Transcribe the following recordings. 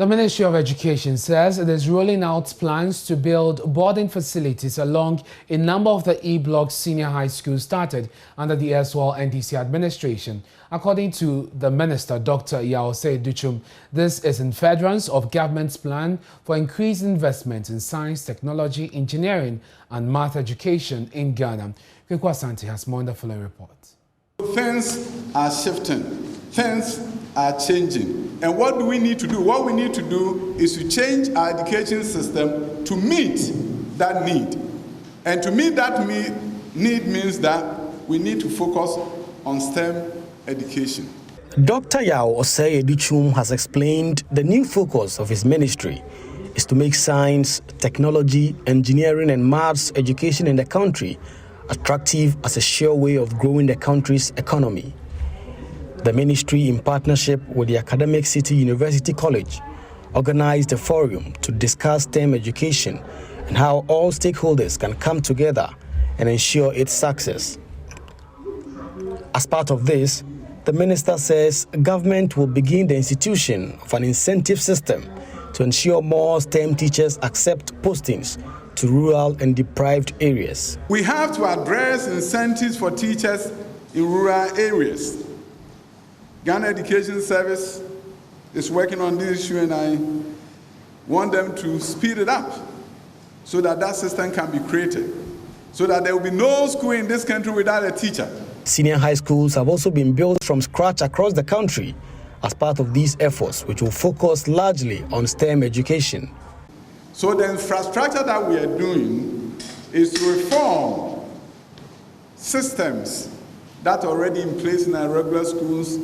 The Ministry of Education says it is rolling out plans to build boarding facilities along a number of the E-Block senior high schools started under the erstwhile NDC administration. According to the Minister, Dr. Yaosei Duchum, this is in furtherance of government's plan for increased investment in science, technology, engineering and math education in Ghana. Kwekwa Asante has more in the following report. Things are shifting. Things are changing. And what do we need to do? What we need to do is to change our education system to meet that need. And to meet that need means that we need to focus on STEM education. Dr. Yaosei Duchum has explained the new focus of his ministry is to make science, technology, engineering and maths education in the country attractive as a sure way of growing the country's economy. The ministry, in partnership with the Academic City University College, organized a forum to discuss STEM education and how all stakeholders can come together and ensure its success. As part of this, the minister says government will begin the institution of an incentive system to ensure more STEM teachers accept postings to rural and deprived areas. We have to address incentives for teachers in rural areas. Ghana Education Service is working on this issue, and I want them to speed it up so that that system can be created, so that there will be no school in this country without a teacher. Senior high schools have also been built from scratch across the country as part of these efforts, which will focus largely on STEM education. So the infrastructure that we are doing is to reform systems that are already in place in our regular schools,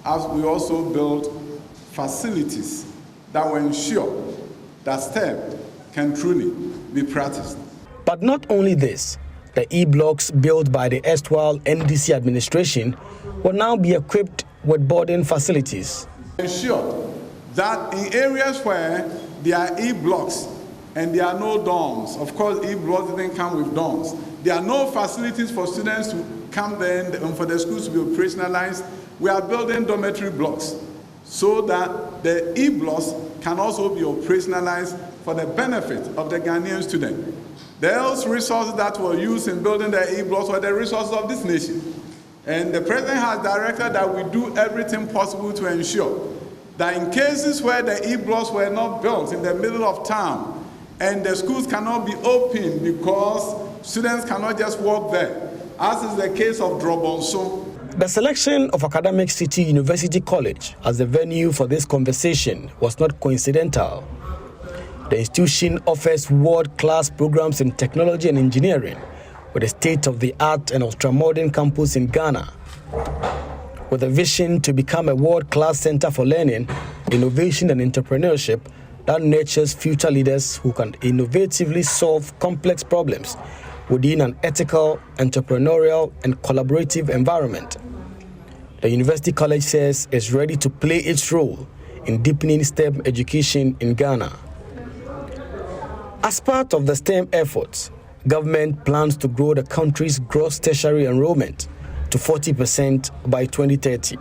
as we also build facilities that will ensure that STEM can truly be practiced. But not only this, the E-Blocks built by the erstwhile NDC administration will now be equipped with boarding facilities. Ensure that in areas where there are E-Blocks and there are no dorms, of course E-Blocks didn't come with dorms, there are no facilities for students to come there and for the schools to be operationalized. We are building dormitory blocks so that the E-Blocks can also be operationalized for the benefit of the Ghanaian student. Those resources that were used in building the E-Blocks were the resources of this nation. And the president has directed that we do everything possible to ensure that in cases where the E-Blocks were not built in the middle of town and the schools cannot be opened because students cannot just walk there, as is the case of Drobonso. The selection of Academic City University College as the venue for this conversation was not coincidental. The institution offers world-class programs in technology and engineering with a state-of-the-art and ultra-modern campus in Ghana. With a vision to become a world-class center for learning, innovation and entrepreneurship that nurtures future leaders who can innovatively solve complex problems within an ethical, entrepreneurial and collaborative environment. The University College says it's ready to play its role in deepening STEM education in Ghana. As part of the STEM efforts, government plans to grow the country's gross tertiary enrollment to 40% by 2030.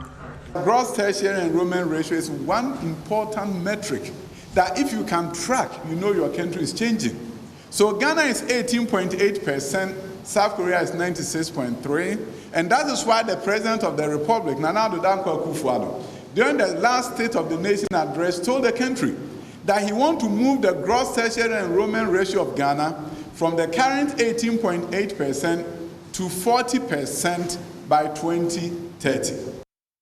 Gross tertiary enrollment ratio is one important metric that if you can track, you know your country is changing. So Ghana is 18.8%, South Korea is 96.3%, and that is why the President of the Republic, Nana Addo Dankwa Akufo-Addo, during the last State of the Nation address, told the country that he wants to move the gross tertiary enrollment ratio of Ghana from the current 18.8% to 40% by 2030.